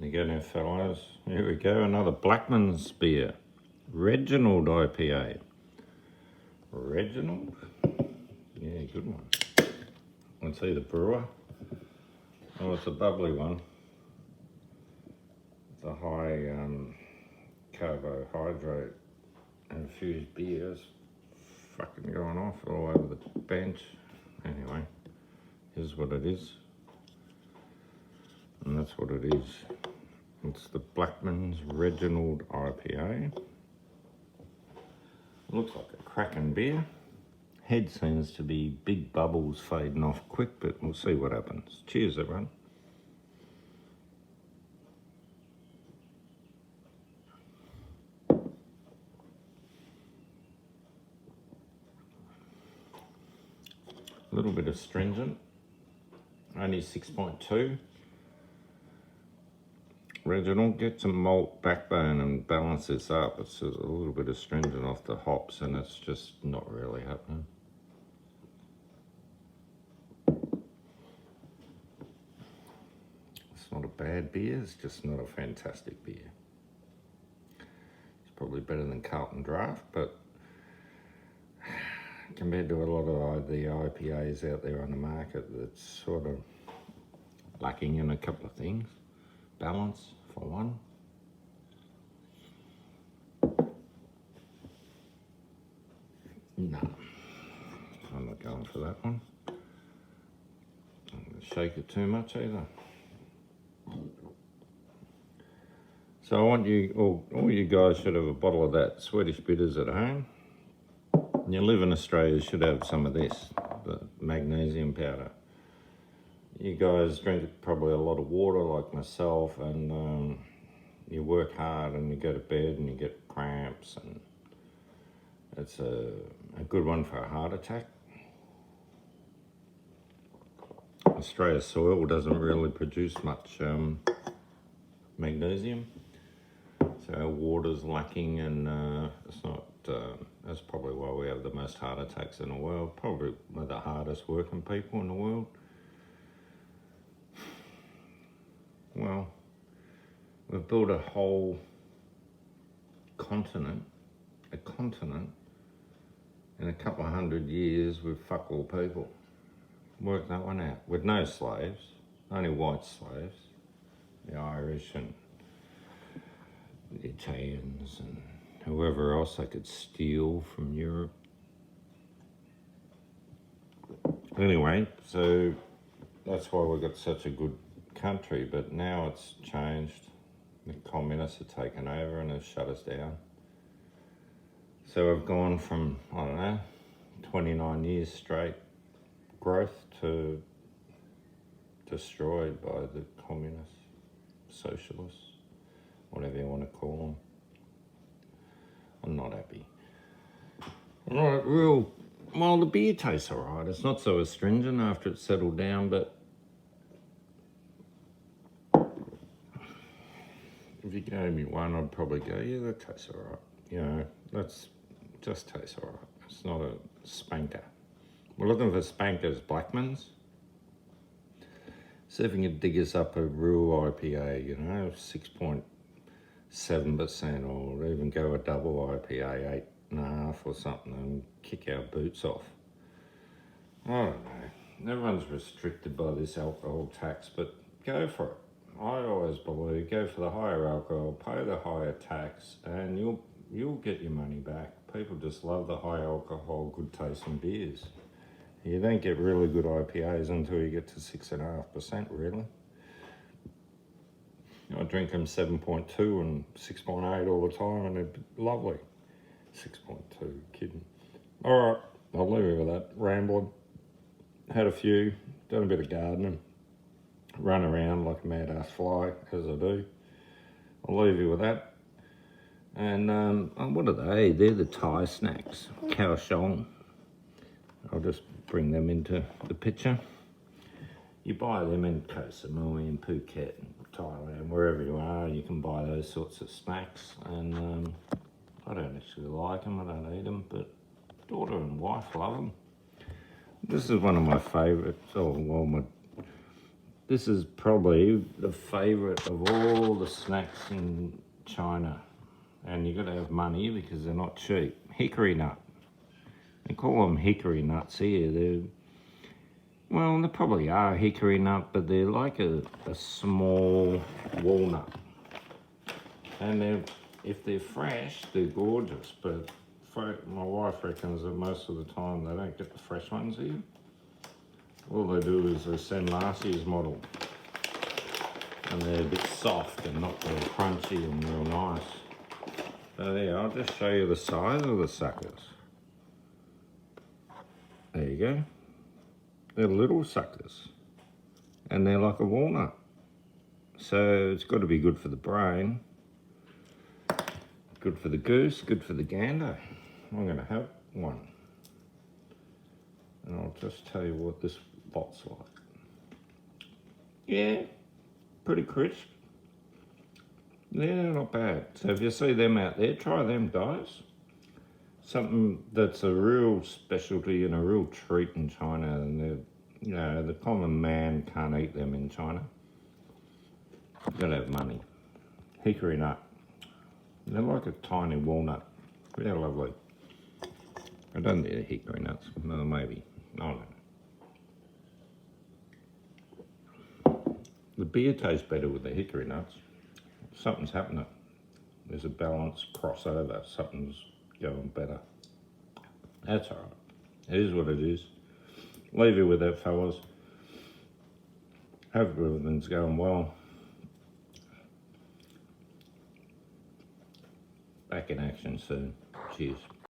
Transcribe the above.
You go now, fellas. Here we go, another Blackmans beer. Reginald IPA. Reginald? Yeah, good one. Let's see the brewer. Oh, it's a bubbly one. It's a high carbohydrate infused beers. Fucking going off all over the bench. Anyway, here's what it is. And that's what it is. It's the Blackmans Reginald IPA. Looks like a cracking beer. Head seems to be big bubbles fading off quick, but we'll see what happens. Cheers, everyone. A little bit astringent, only 6.2. Reginald, get some malt backbone and balance this up. It's just a little bit astringent off the hops and it's just not really happening. It's not a bad beer, it's just not a fantastic beer. It's probably better than Carlton Draft, but compared to a lot of the IPAs out there on the market, that's sort of lacking in a couple of things. Balance, for one. No, I'm not going for that one. I'm going to shake it too much either. So I want you, all you guys should have a bottle of that Swedish Bitters at home. You live in Australia, you should have some of this, the magnesium powder. You guys drink probably a lot of water like myself, and you work hard and you go to bed and you get cramps, and it's a good one for a heart attack. Australia's soil doesn't really produce much magnesium, so our water's lacking, and it's not. That's probably why we have the most heart attacks in the world. Probably one of the hardest working people in the world. Well, we've built a whole continent, in a couple of 100 years with fuck all people. Worked that one out with no slaves, only white slaves, the Irish and the Italians and whoever else they could steal from Europe. Anyway, so that's why we've got such a good country, but now it's changed. The communists have taken over and have shut us down. So we've gone from, I don't know, 29 years straight growth to destroyed by the communists, socialists, whatever you want to call them. I'm not happy. I'm not real. Well, the beer tastes alright. It's not so astringent after it's settled down, but if you gave me one, I'd probably go, yeah, that tastes alright. You know, that's just tastes alright. It's not a spanker. We're looking for spankers, Blackmans. See if we can dig us up a real IPA, you know, 6.7%, or even go a double IPA, 8.5 or something, and kick our boots off. I don't know. Everyone's restricted by this alcohol tax, but go for it. I always believe go for the higher alcohol, pay the higher tax, and you'll get your money back. People just love the high alcohol, good tasting beers. You don't get really good IPAs until you get to 6.5%, really. I drink them 7.2 and 6.8 all the time, and they're lovely. 6.2, kidding. All right, I'll leave you with that. Rambling. Had a few, done a bit of gardening. Run around like a mad ass fly, as I do. I'll leave you with that. And what are they? They're the Thai snacks. Khao Shong. I'll just bring them into the picture. You buy them in Koh Samui and Phuket and Thailand, wherever you are, you can buy those sorts of snacks. And I don't actually like them, I don't eat them, but daughter and wife love them. This is one of my favourites. Oh, well, This is probably the favourite of all the snacks in China. And you've got to have money because they're not cheap. Hickory nut. They call them hickory nuts here. Well, they probably are hickory nut, but they're like a small walnut. And if they're fresh, they're gorgeous. But my wife reckons that most of the time they don't get the fresh ones here. All they do is they send last year's model. And they're a bit soft and not real crunchy and real nice. So there, I'll just show you the size of the suckers. There you go. They're little suckers. And they're like a walnut. So it's got to be good for the brain. Good for the goose, good for the gander. I'm going to have one. And I'll just tell you what this lot's like. Yeah, pretty crisp. Yeah, not bad. So if you see them out there, try them, guys. Something that's a real specialty and a real treat in China, and the common man can't eat them in China. You've got to have money. Hickory nut. They're like a tiny walnut. They're lovely. I don't think they're hickory nuts. No, maybe. I don't know. The beer tastes better with the hickory nuts. Something's happening. There's a balance crossover. Something's going better. That's all right. It is what it is. Leave you with that, fellas. Hope everything's going well. Back in action soon. Cheers.